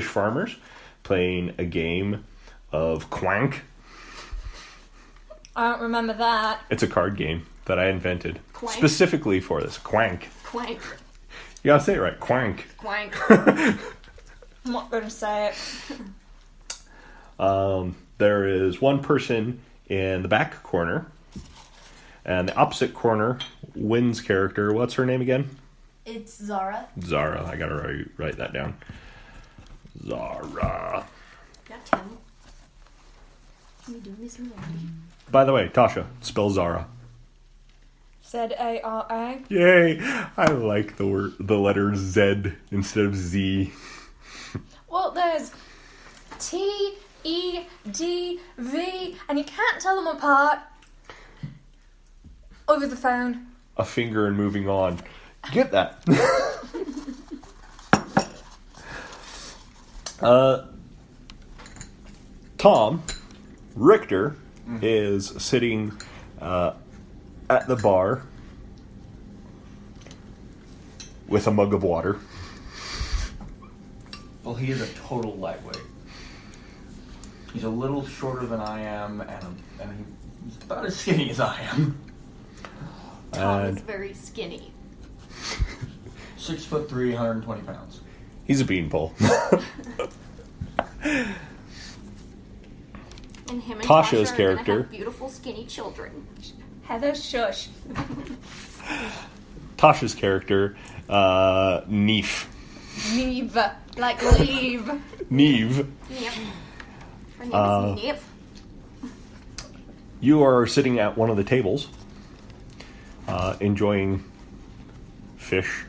farmers playing a game of Quank. I don't remember that. It's a card game that I invented Quank? specifically for this. Quank. Quank. You gotta say it right. Quank. Quank. I'm not going to say it. There is one person in the back corner, and the opposite corner, Wynn's character. What's her name again? It's Zara. Zara. I gotta write that down. Zara. Not Tim. Are you doing this in By the way, Tasha, spell Zara. Z-A-R-A. Yay! I like the letter Z instead of Z. Well, there's T-E-D-V, and you can't tell them apart over the phone. A finger and moving on. Get that. Tom Richter is sitting at the bar with a mug of water. Well, he is a total lightweight. He's a little shorter than I am, and he's about as skinny as I am. Tom And is very skinny. 6'3", 120 pounds. he's a beanpole. And him and Tasha's Tasha are character. gonna have beautiful, skinny children. Heather, shush. Tasha's character, Neef. Neve. Like leave. Neve. Yep. Her name is Nip. You are sitting at one of the tables, enjoying fish.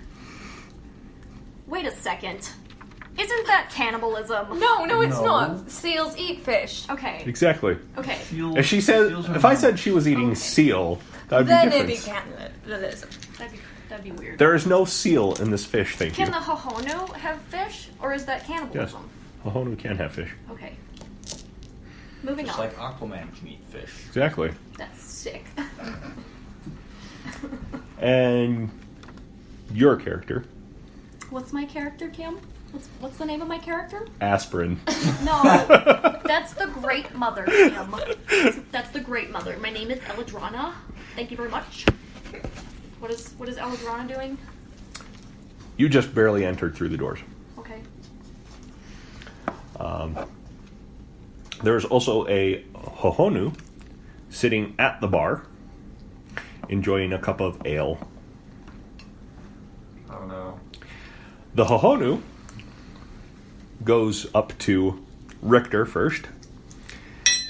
Wait a second. Isn't that cannibalism? No, it's No. not. Seals eat fish. Okay. Exactly. Okay. If she said, if I said she was eating Okay. seal, that would Then be it'd be different. cannibalism. That'd be weird. There is no seal in this fish, thank you. Can the Hohono have fish, or is that Yes. cannibalism? Hohonu can have fish. Okay. Moving Just on. like Aquaman can eat fish. Exactly. That's sick. And your character, What's my character, Kim? What's the name of my character? Aspirin. No, that's the Great Mother, Kim. That's the Great Mother. My name is Eladrana. Thank you very much. What is Eladrana doing? You just barely entered through the doors. Okay. There's also a Hohonu sitting at the bar, enjoying a cup of ale. Oh no. The Hohonu goes up to Richter first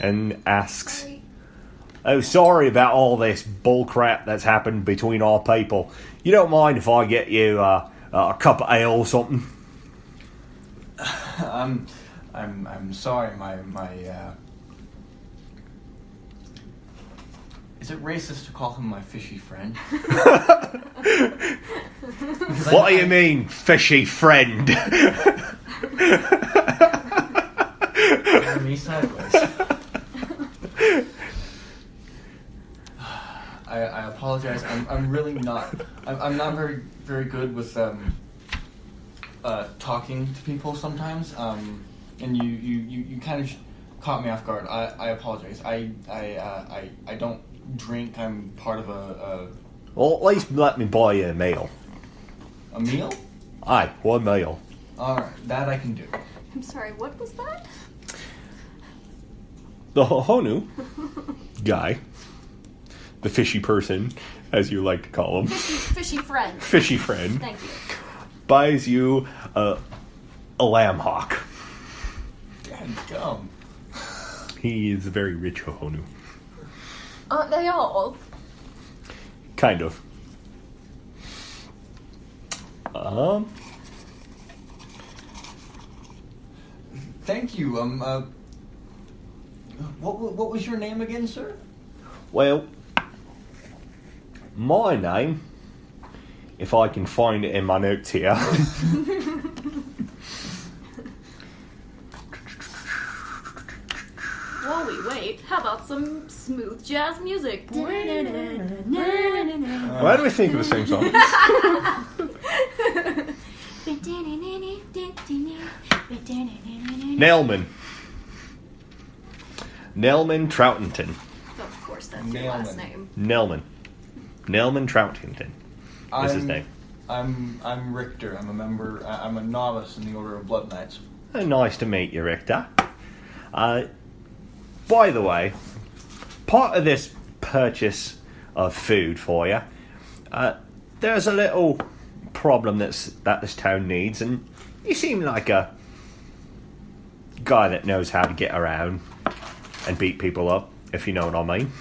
and asks, Sorry. "Oh, sorry about all this bull crap that's happened between our people. You don't mind if I get you a cup of ale or something?" I'm sorry, my Is it racist to call him my fishy friend? What do you mean, fishy friend? Me sideways. I apologize. I'm really not. I'm not very good with talking to people sometimes. And you kind of caught me off guard. I apologize. I don't drink. I'm part of a Well, at least let me buy you a meal. meal. Aye, one meal. All right, that I can do. I'm sorry, what was that? The Hohonu guy, the fishy person, as you like to call him, Fishy friend. fishy friend, Thank you. buys you a lamb hawk. Dadgum. He is a very rich Hohonu. Aren't they all? Kind of. Thank you. What was your name again, sir? Well, my name, if I can find it in my notes here. While we wait, how about some smooth jazz music? Why do we think of the same song? Nelman. Nelman Troutington. Of course, that's your last name. Nelman Troutington is his name. I'm Richter. I'm a member. I'm a novice in the Order of Blood Knights. Nice to meet you, Richter. By the way, part of this purchase of food for you, there's a little problem that this town needs, and you seem like a guy that knows how to get around and beat people up, if you know what I mean.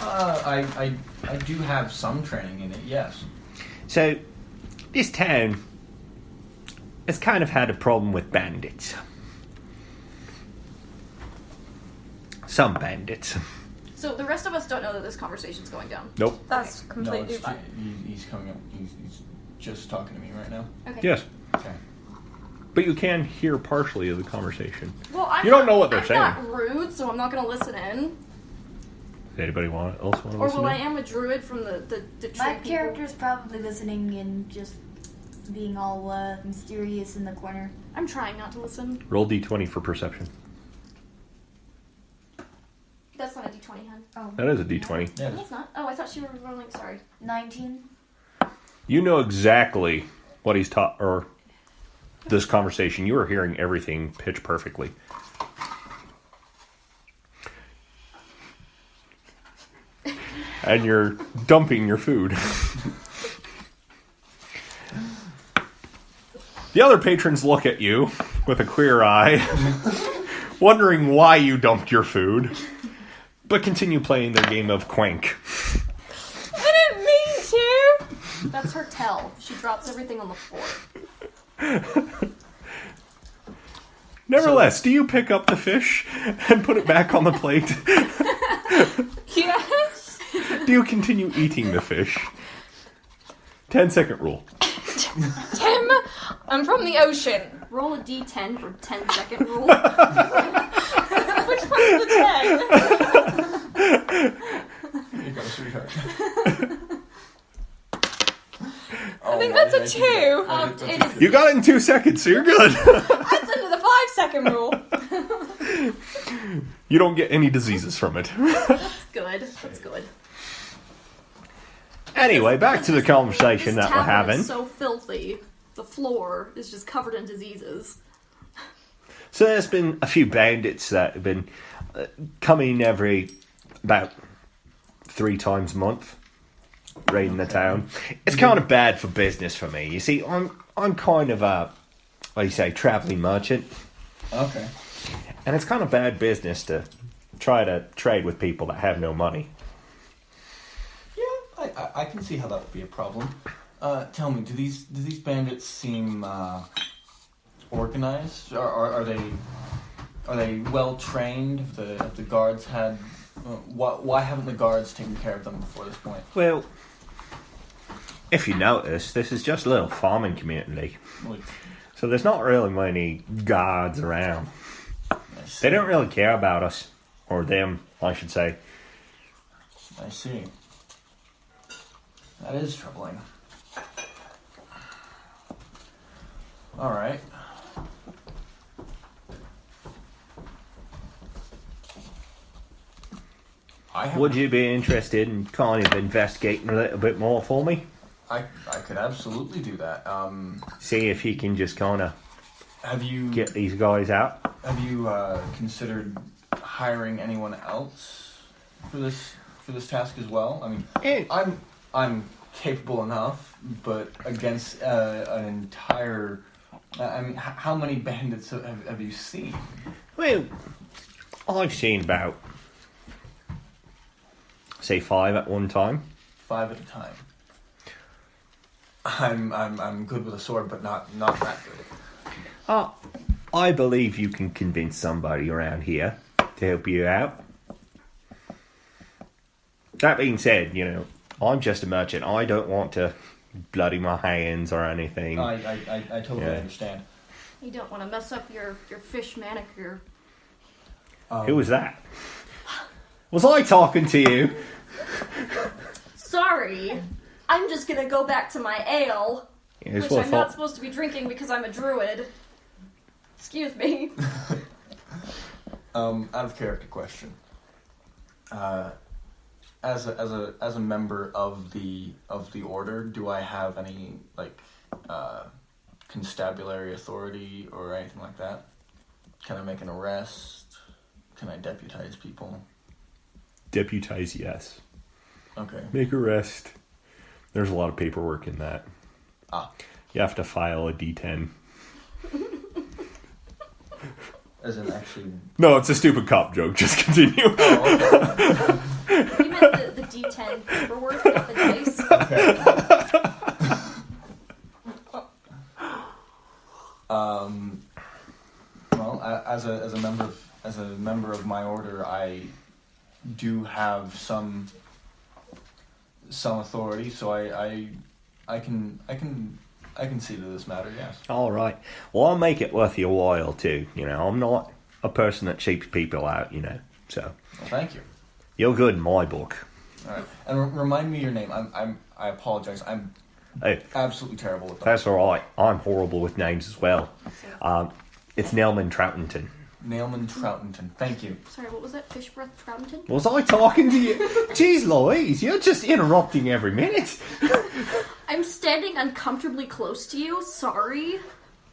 I do have some training in it, yes. So, this town has kind of had a problem with bandits. Some bandits. So the rest of us don't know that this conversation's going down. Nope. That's No, completely it's fine. he's coming up. He's just talking to me right now. Okay. Yes. Okay. But you can hear partially of the conversation. Well, I'm You don't not- know what they're I'm saying. not rude, so I'm not going to listen in. Does anybody else want to Or listen well, in? I am a druid from the tree My people. character's probably listening and just being all mysterious in the corner. I'm trying not to listen. Roll d20 for perception. That's not a d20, hun. Oh, That is a d20. Yeah. No, it's not. Oh, I thought she were rolling. Sorry. 19. You know exactly what he's taught, or this conversation. You are hearing everything pitch perfectly. And you're dumping your food. The other patrons look at you with a queer eye, wondering why you dumped your food, but continue playing their game of Quank. I didn't mean to! That's her tell. She drops everything on the floor. Nevertheless, do you pick up the fish and put it back on the plate? Yes! Do you continue eating the fish? 10-second rule. Tim, I'm from the ocean. Roll a d10 for 10-second rule. Which one's the 10? Here you go, sweetheart. I think that's a 2. It is. You got it in 2 seconds, so you're good. That's under the 5-second rule. You don't get any diseases from it. That's good. That's good. Anyway, back to the conversation This that we're tavern having. is so filthy. The floor is just covered in diseases. So there's been a few bandits that have been coming every about 3 times a month, raiding the town. It's kind of bad for business for me. You see, I'm kind of a, what do you say, traveling merchant. Okay. And it's kind of bad business to try to trade with people that have no money. Yeah, I can see how that would be a problem. Tell me, do these bandits seem organized? Are they well trained? Have the guards had? Why haven't the guards taken care of them before this point? Well, if you notice, this is just a little farming community. Like, So there's not really many guards around. I see. They don't really care about us. Or them, I should say. I see. That is troubling. All right. Would you be interested in kind of investigating a little bit more for me? I could absolutely do that. See if you can just kind of Have you get these guys out. considered hiring anyone else for this task as well? I mean, Eh. I'm capable enough, but against an entire. I mean, how many bandits have you seen? Well, I've seen about, say, 5 at one time. 5 at a time. I'm good with a sword, but not that good. I believe you can convince somebody around here to help you out. That being said, I'm just a merchant. I don't want to bloody my hands or anything. I totally Yeah. understand. You don't want to mess up your fish manicure. Who was that? Was I talking to you? Sorry. I'm just gonna go back to my ale. It's Which what I I'm not thought. supposed to be drinking because I'm a druid. Excuse me. Out of character question. As a member of the order, do I have any constabulary authority or anything like that? Can I make an arrest? Can I deputize people? Deputize, yes. Okay. Make arrest. There's a lot of paperwork in that. You have to file a D10. As in actually... No, it's a stupid cop joke. Just continue. Oh, okay. You meant the D10 paperwork, not the dice. Okay. Well, as a member of my order, I do have some authority, so I can see to this matter. Yes. All right. Well, I'll make it worth your while too. I'm not a person that cheats people out. So Well, thank you. you're good in my book. All right, and remind me your name. I apologize. I'm Hey, absolutely terrible with them. that's all right. I'm horrible with names as well. It's Nelman Troutington. Nailman Troutington. Thank you. Sorry, what was that? Fish breath Troutington? Was I talking to you? Jeez Louise, you're just interrupting every minute. I'm standing uncomfortably close to you. Sorry.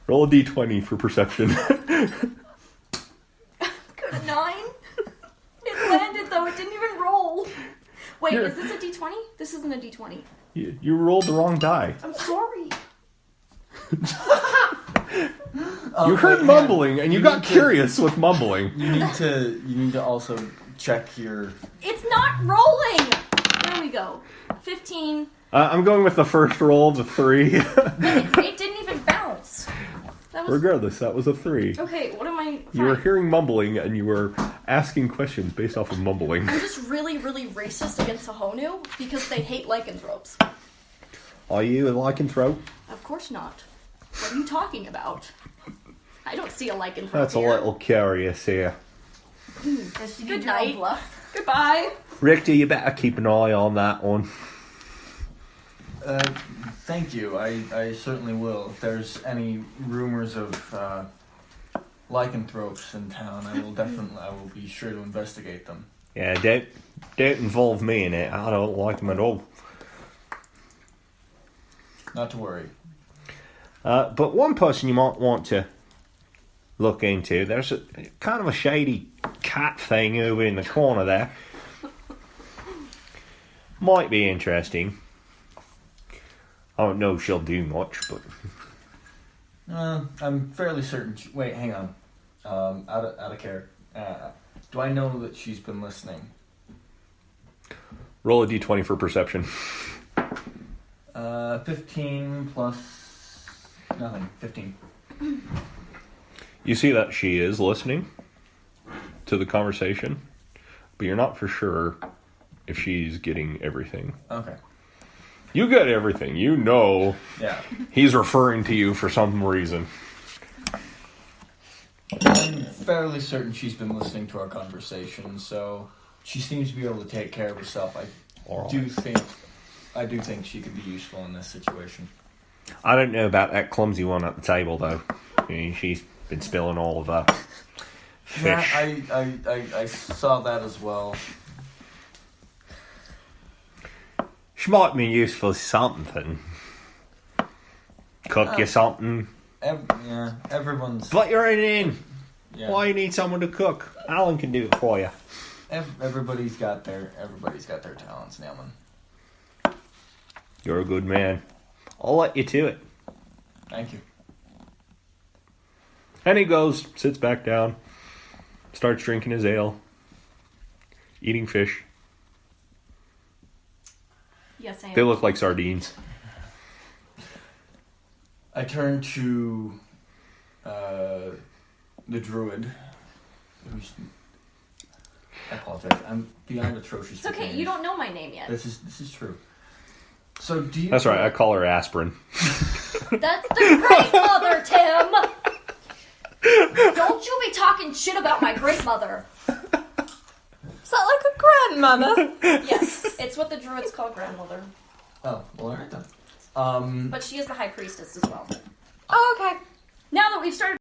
Roll a d20 for perception. Got a 9. It landed though. It didn't even roll. Wait, Here. is this a D20? This isn't a D20. You rolled the wrong die. I'm sorry. You heard wait, mumbling, and you You got need to- curious with mumbling. You need to also check your... It's not rolling. There we go. 15. I'm going with the first roll of the 3. It didn't even bounce. That was Regardless, that was a 3. okay. What am I? You were Fine. hearing mumbling, and you were asking questions based off of mumbling. I'm just really, really racist against Sahonu because they hate lycanthropes. Are you a lycanthrope? Of course not. What are you talking about? I don't see a lycanthrope That's a here. little curious here. Does she Good do your own night. bluff? Goodbye. Richter, you better keep an eye on that one. Thank you. I certainly will. If there's any rumors of lycanthropes in town, I will be sure to investigate them. Yeah, don't involve me in it. I don't like them at all. Not to worry. But one person you might want to look into, there's a kind of a shady cat thing over in the corner there. Might be interesting. I don't know if she'll do much, but... I'm fairly certain... Wait, hang on. Out of care. Do I know that she's been listening? Roll a d20 for perception. 15 plus... Nothing. 15. You see that she is listening to the conversation, but you're not for sure if she's getting everything. Okay. You get everything. You know Yeah. he's referring to you for some reason. I'm fairly certain she's been listening to our conversation, so she seems to be able to take care of herself. I All do right. think she could be useful in this situation. I don't know about that clumsy one at the table, though. I mean, she's been spilling all of the fish. Yeah, I saw that as well. She might be useful for something. Cook you something. Everyone's... But you're in. Yeah. Why you need someone to cook? Alan can do it for you. Everybody's got their talents, Nailman. You're a good man. I'll let you to it. Thank you. And he goes, sits back down, starts drinking his ale, eating fish. Yes, I am. They look like sardines. I turn to the druid. I apologize. I'm beyond atrocious. It's okay. You don't know my name yet. This is true. So do you? That's right, I call her aspirin. That's the great mother, Tim. Don't you be talking shit about my great mother. Is that like a grandmother? Yes, it's what the druids call grandmother. Oh, well, alright then. But she is the high priestess as well. Oh, okay. Now that we've started